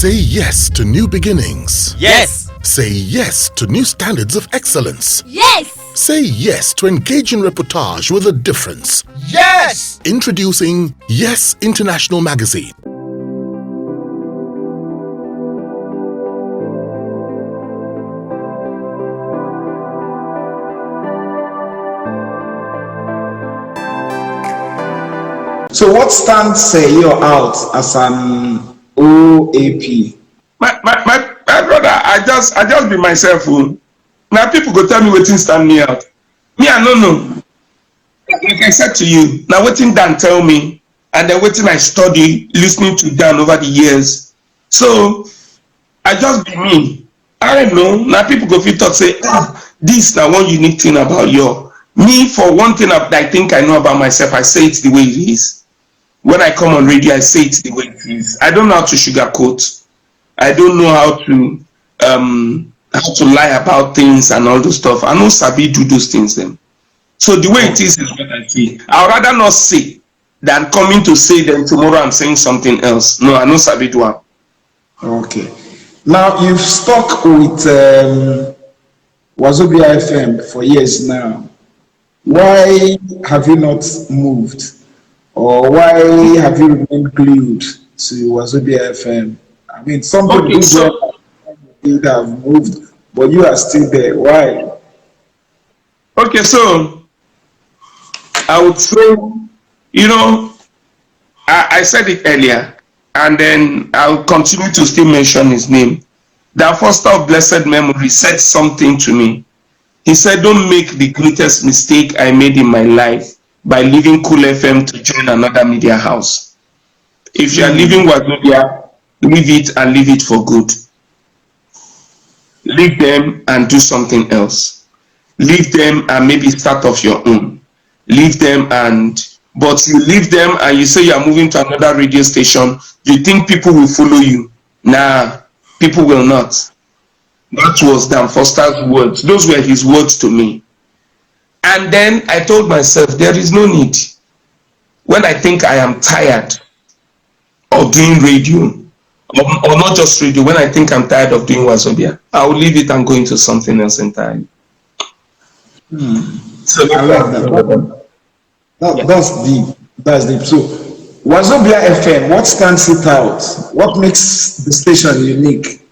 Say yes to new beginnings. Yes. Say yes to new standards of excellence. Yes. Say yes to engaging reportage with a difference. Yes. Introducing Yes International Magazine. So what stands Yaw out as an OAP? My brother, I just be myself. Now people go tell me wetin stand me out. Me, I no know. Like I said to you, now wetin Dan tell me, and then wetin I study, listening to Dan over the years. So I just be me. I don't know. Now people go fit talk say, this na one unique thing about Yaw. Me, for one thing that I think I know about myself, I say it the way it is. When I come on radio, I say it the way it is. I don't know how to sugarcoat. I don't know how to lie about things and all those stuff. I know sabi do those things then. So the way it is what I feel. I'd rather not say than coming to say then tomorrow I'm saying something else. No, I know sabi do am. Okay. Now you've stuck with Wazobia FM for years now. Why have you not moved? Or why have you remained glued to Wazobia FM? I mean, some people have moved, but you are still there. Why? Okay, so I would say, I said it earlier, and then I'll continue to still mention his name. The Foster of Blessed Memory said something to me. He said, don't make the greatest mistake I made in my life by leaving Cool FM to join another media house. If you are leaving Wazobia, leave it and leave it for good. Leave them and do something else. Leave them and maybe start off your own. Leave them but you leave them and you say you are moving to another radio station, you think people will follow you. Nah, people will not. That was Dan Foster's words. Those were his words to me. And then I told myself, there is no need. When I think I am tired of doing radio, or not just radio, when I think I'm tired of doing Wazobia, I will leave it and go into something else entirely. So I like that. That's deep. That's deep. So Wazobia FM, what stands it out? What makes the station unique?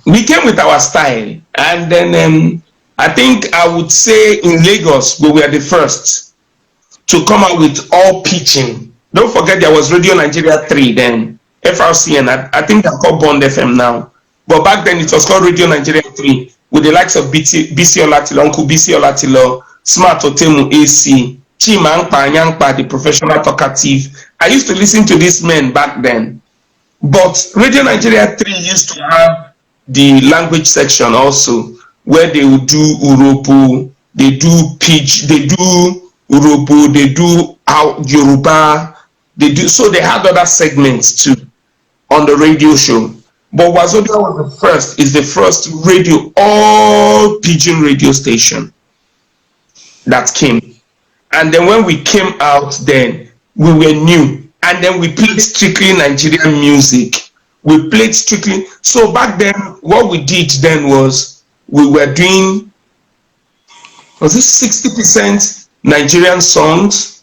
We came with our style, and then I think I would say in Lagos we were the first to come out with all pitching. Don't forget there was Radio Nigeria 3 then, FRCN. I think they're called Bond FM now, but back then it was called Radio Nigeria 3 with the likes of BC Olatilo, Uncle BC Olatilo, Smart Otemu AC, Chima Nyangpa, the professional talkative. I used to listen to these men back then. But Radio Nigeria 3 used to have the language section also, where they would do Urobo, they do Pidge, they do Urobo, they do Yoruba, so they had other segments too on the radio show. But Wazobia is the first radio, all pidgin radio station that came. And then when we came out then, we were new. And then we played strictly Nigerian music. We played strictly. So back then, what we did then was we were doing, was it 60% Nigerian songs?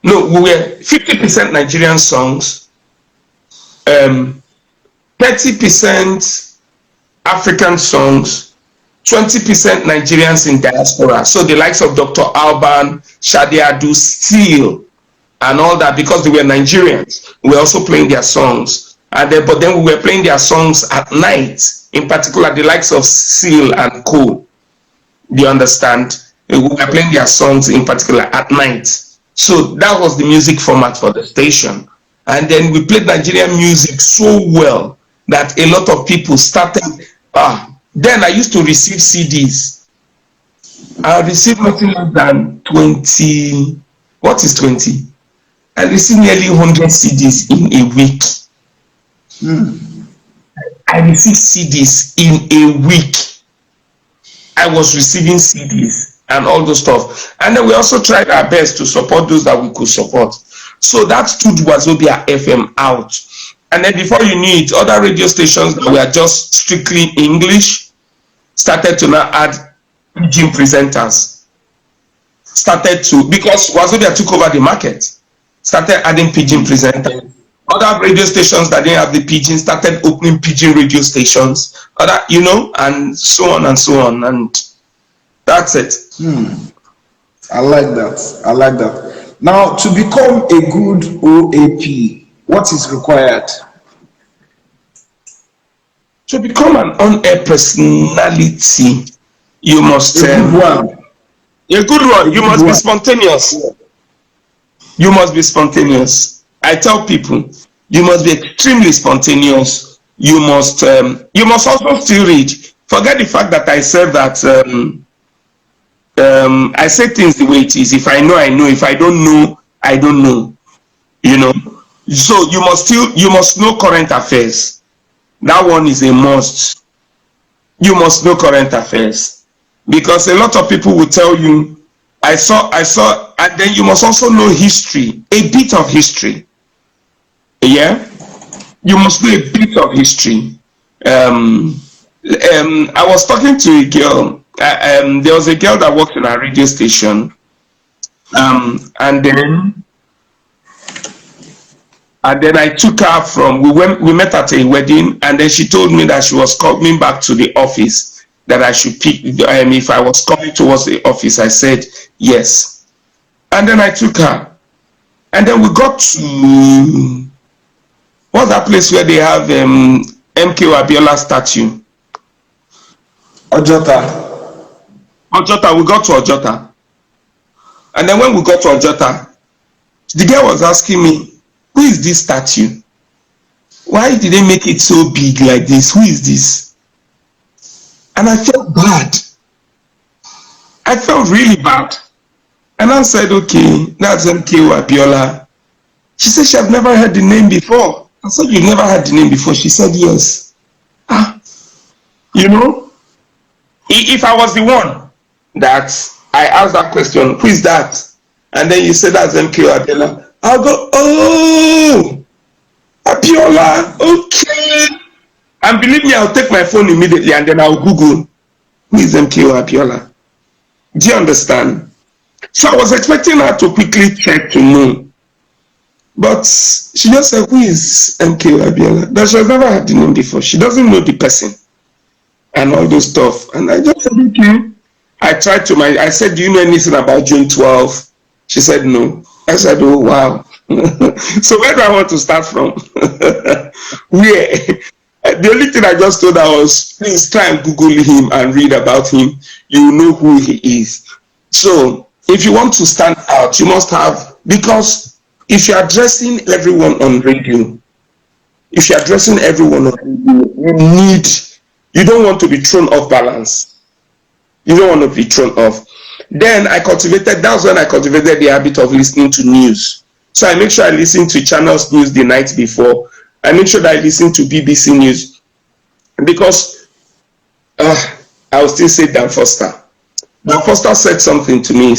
No, we were 50% Nigerian songs, 30% African songs, 20% Nigerians in diaspora. So the likes of Dr. Alban, Shadi Adu, Seal, and all that, because they were Nigerians. We were also playing their songs. But then we were playing their songs at night, in particular the likes of Seal and Co. Do you understand? We were playing their songs in particular at night. So that was the music format for the station. And then we played Nigerian music so well that a lot of people started. Then I used to receive CDs. I received nothing less than 20. What is 20? I received nearly 100 CDs in a week. I received CDs in a week. I was receiving CDs and all those stuff. And then we also tried our best to support those that we could support. So that stood Wazobia FM out. And then before you knew it, other radio stations that were just strictly English started to now add pidgin presenters. Started to, because Wazobia took over the market, started adding pidgin presenters. Other radio stations that didn't have the pidgin started opening pidgin radio stations. Other, you know, and so on and so on. And that's it. I like that. I like that. Now, to become a good OAP, what is required? To become an on-air personality, you must A good one. a good one. You must be one. spontaneous. You must be spontaneous. I tell people, you must be extremely spontaneous. You must also still read. Forget the fact that I said that I say things the way it is. If I know, I know. If I don't know, I don't know. You know. So you must know current affairs. That one is a must. You must know current affairs, because a lot of people will tell you, I saw, and then you must also know history, a bit of history. Yeah, you must know a bit of history. I was talking to a girl. There was a girl that worked in a radio station, and then I took her from. We met at a wedding, and then she told me that she was coming back to the office. That I should pick. If I was coming towards the office, I said yes, and then I took her, and then we got to what's that place where they have MK Abiola statue? Ojota. Ojota. We got to Ojota, and then when we got to Ojota, the girl was asking me, who is this statue? Why did they make it so big like this? Who is this? And I felt bad. I felt really bad. And I said, okay, that's MK Abiola. She said she had never heard the name before. I said, you've never heard the name before? She said, yes. You know, if I was the one that I asked that question, who is that? And then you said that's MK Abiola, I'll go, oh, Abiola, okay. And believe me, I'll take my phone immediately and then I'll Google, who is MK Abiola? Do you understand? So I was expecting her to quickly check to know. But she just said, who is MK Abiola? That she has never had the name before. She doesn't know the person and all those stuff. And I just said, okay. I said, do you know anything about June 12? She said, no. I said, oh, wow. So where do I want to start from? Where? The only thing I just told her was, please try and Google him and read about him. You will know who he is. So if you want to stand out, you must have, because if you're addressing everyone on radio, you don't want to be thrown off balance. You don't want to be thrown off. Then that's when I cultivated the habit of listening to news. So I make sure I listen to Channel's news the night before. I make sure that I listen to BBC News, because I will still say Dan Foster. Dan Foster said something to me.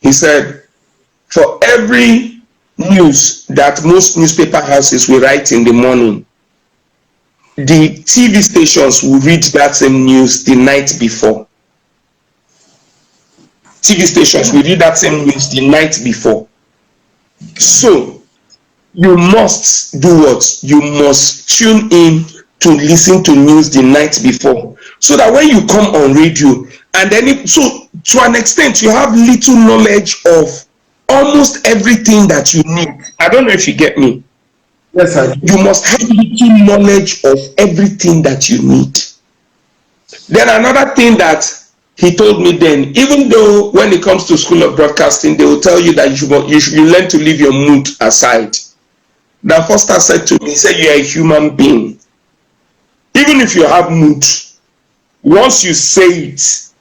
He said, for every news that most newspaper houses will write in the morning, the TV stations will read that same news the night before. TV stations will read that same news the night before. So you must do what? You must tune in to listen to news the night before, so that when you come on radio, and then so to an extent you have little knowledge of almost everything that you need. I don't know if you get me. Yes, I do. You must have little knowledge of everything that you need. Then another thing that he told me then, even though when it comes to School of Broadcasting, they will tell you that you should learn to leave your mood aside. Dan Foster said to me, he said, you're a human being. Even if you have mood, once you say it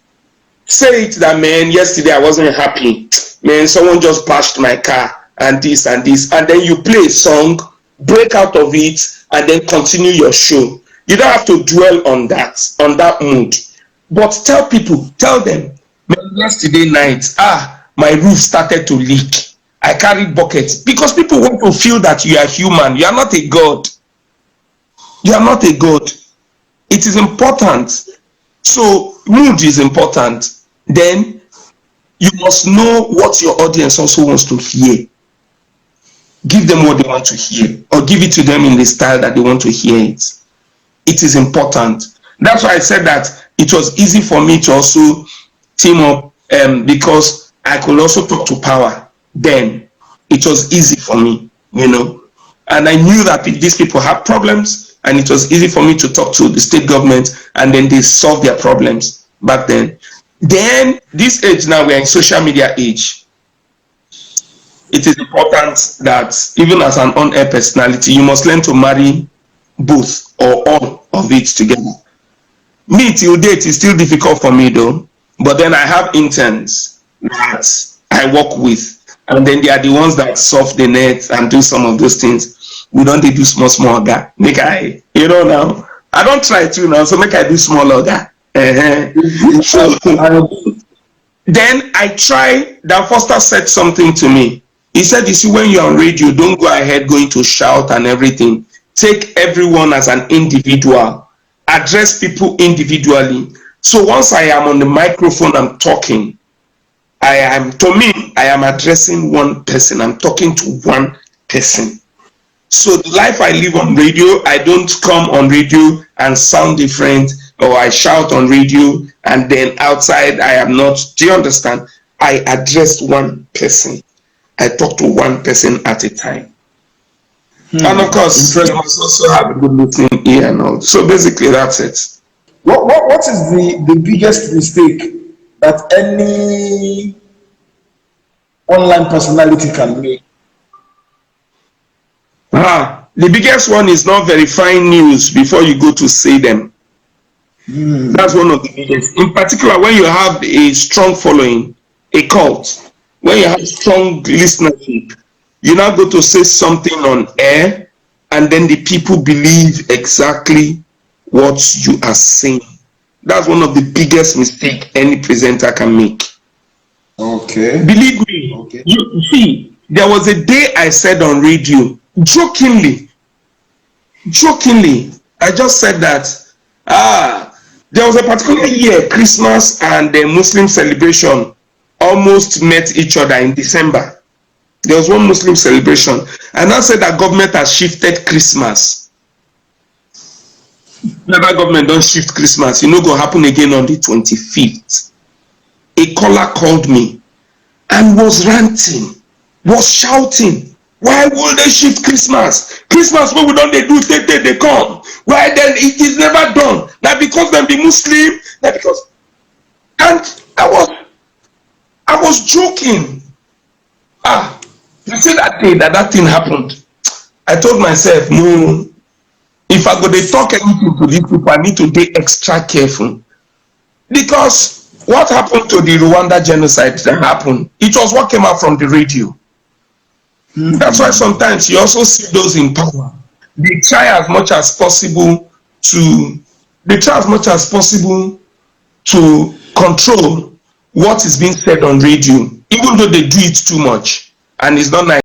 that, man, yesterday I wasn't happy. Man, someone just bashed my car and this, and then you play a song, break out of it, and then continue your show. You don't have to dwell on that mood. But tell them, man, yesterday night, my roof started to leak. I carry buckets, because people want to feel that you are human. You are not a god. You are not a god. It is important. So mood is important. Then you must know what your audience also wants to hear. Give them what they want to hear, or give it to them in the style that they want to hear it. It is important. That's why I said that it was easy for me to also team up, because I could also talk to power. Then it was easy for me, and I knew that these people have problems, and it was easy for me to talk to the state government, and then they solve their problems back then. Then this age now, we're in social media age. It is important that even as an on-air personality, you must learn to marry both or all of it together. Me, till date, is still difficult for me though, but then I have interns that I work with, and then they are the ones that surf the net and do some of those things. We don't do small guy. Make I, now, I don't try to now, so make I do smaller guy. So then I try. Dan Foster said something to me. He said, you see, when you're on radio, don't go ahead going to shout and everything. Take everyone as an individual. Address people individually. So once I am on the microphone, I'm talking. I am addressing one person. I'm talking to one person. So the life I live on radio, I don't come on radio and sound different, or I shout on radio and then outside I am not. Do you understand? I address one person. I talk to one person at a time. And of course, you must also have a good listening ear and all. So basically, that's it. What is the biggest mistake that any online personality can make? The biggest one is not verifying news before you go to say them. That's one of the biggest. In particular, when you have a strong following, a cult, when you have strong listenership, you now go to say something on air, and then the people believe exactly what you are saying. That's one of the biggest mistakes any presenter can make. Okay. Believe me. Okay. You see, there was a day I said on radio, jokingly, I just said that there was a particular year, Christmas and the Muslim celebration almost met each other in December. There was one Muslim celebration, and I said that government has shifted Christmas. Never government don't shift Christmas. Go happen again on the 25th. A caller called me and was ranting, was shouting, why will they shift Christmas? Christmas, what we don't they do, they come. Why then it is never done? That because them be Muslim, that because, and I was joking. You see that day that thing happened. I told myself, no, if I go to talk anything to these people, I need to be extra careful. Because what happened to the Rwanda genocide that happened, it was what came out from the radio. That's why sometimes you also see those in power. They try as much as possible to control what is being said on radio, even though they do it too much and it's not nice.